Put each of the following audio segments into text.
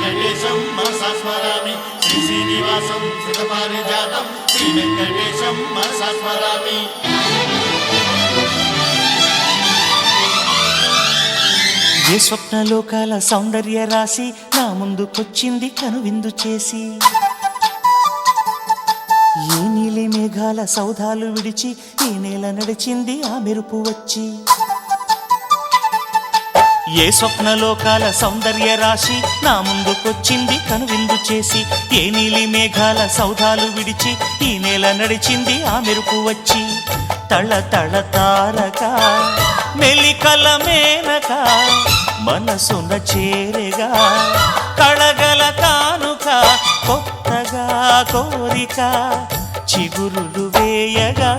వెంకటేశం మనసా స్మరామి శ్రీ శ్రీనివాసం సుతపారిజాతం శ్రీ వెంకటేశం మనసా స్మరామి. ఏ స్వప్నలోకాల సౌందర్య రాశి నా ముందుకొచ్చింది కనువిందు చేసి, ఏ నీలి మేఘాల సౌధాలు విడిచి ఈ నేల నడిచింది ఆ మెరుపు వచ్చి. ఏ స్వప్నలోకాల సౌందర్య రాశి నా ముందుకొచ్చింది కనువిందు చేసి, ఏ నీలి మేఘాల సౌధాలు విడిచి ఈ నేల నడిచింది ఆ మెరుపు వచ్చి. తళ తళ తారక మెలికల మేనక మనసున చేరేగా కళగల కానుక కొత్తగా కోరిక చిగురులు వేయగా.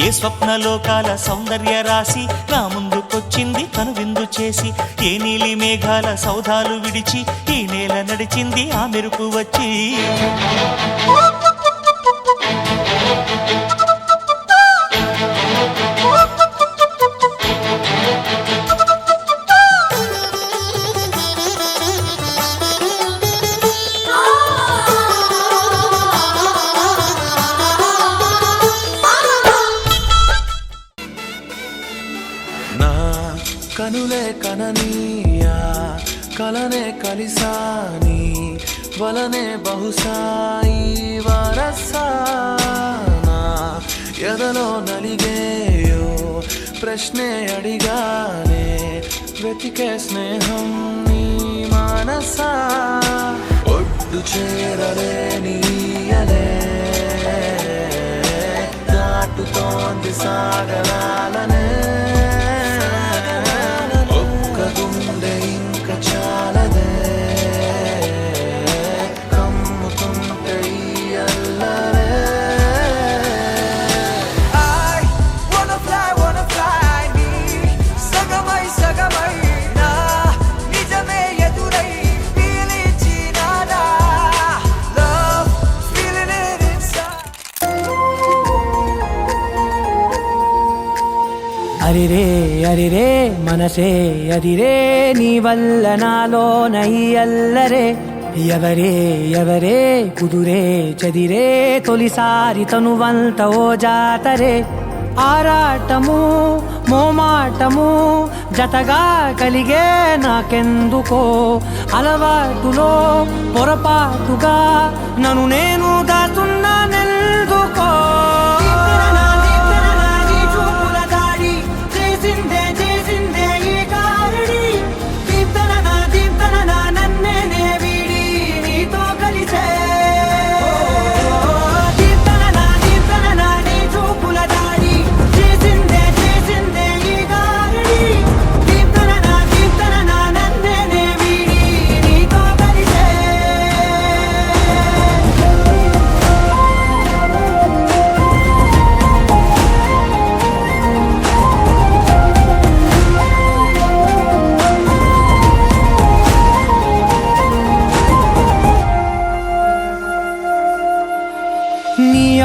ఏ స్వప్నలోకాల సౌందర్య రాశి నా ముందుకొచ్చింది కనువిందు చేసి, ఏ నీలి మేఘాల సౌధాలు విడిచి ఈ నేల నడిచింది ఆ మెరుపు వచ్చి. కనులే కననీయా కలనే కలిసాని వలనే బహుశాయి వరసానా ఎదలో నలిగేయో ప్రశ్నే అడిగానే వెతికే స్నేహం నీ మనసా ఒడ్డు చేరలేనియలే దాటుతోంది సాగరాలనే అరిరే అరిరే మనసే అరిరే నీ వల్ల నాలో నై అల్లరే ఎవరే ఎవరే కుదురే చదిరే తొలిసారి తనువంత ఓ జాతరే ఆరాటము మోమాటము జతగా కలిగే నాకెందుకో అలవాటులో పొరపాటుగా నన్ను నేను దాస్తున్నానెందుకో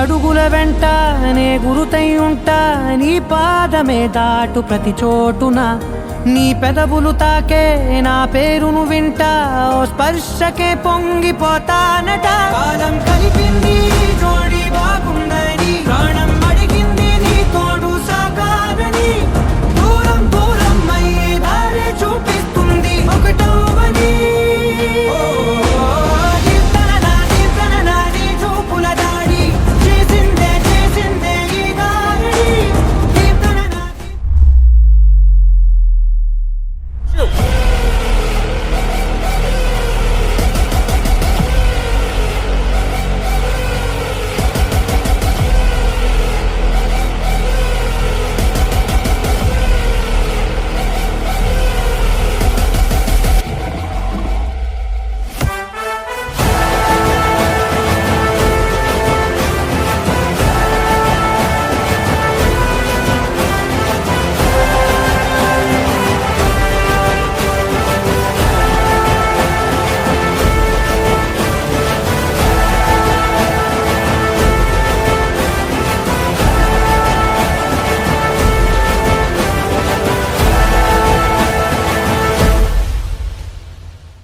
అడుగుల వెంట నే గురుతై ఉంటా నీ పాదమే దాటు ప్రతి చోటున నీ పెదవులు తాకే నా పేరును వింటా ఓ స్పర్శకే పొంగిపోతానట కాలం కలిపింది జోడి బాగుందని ప్రాణం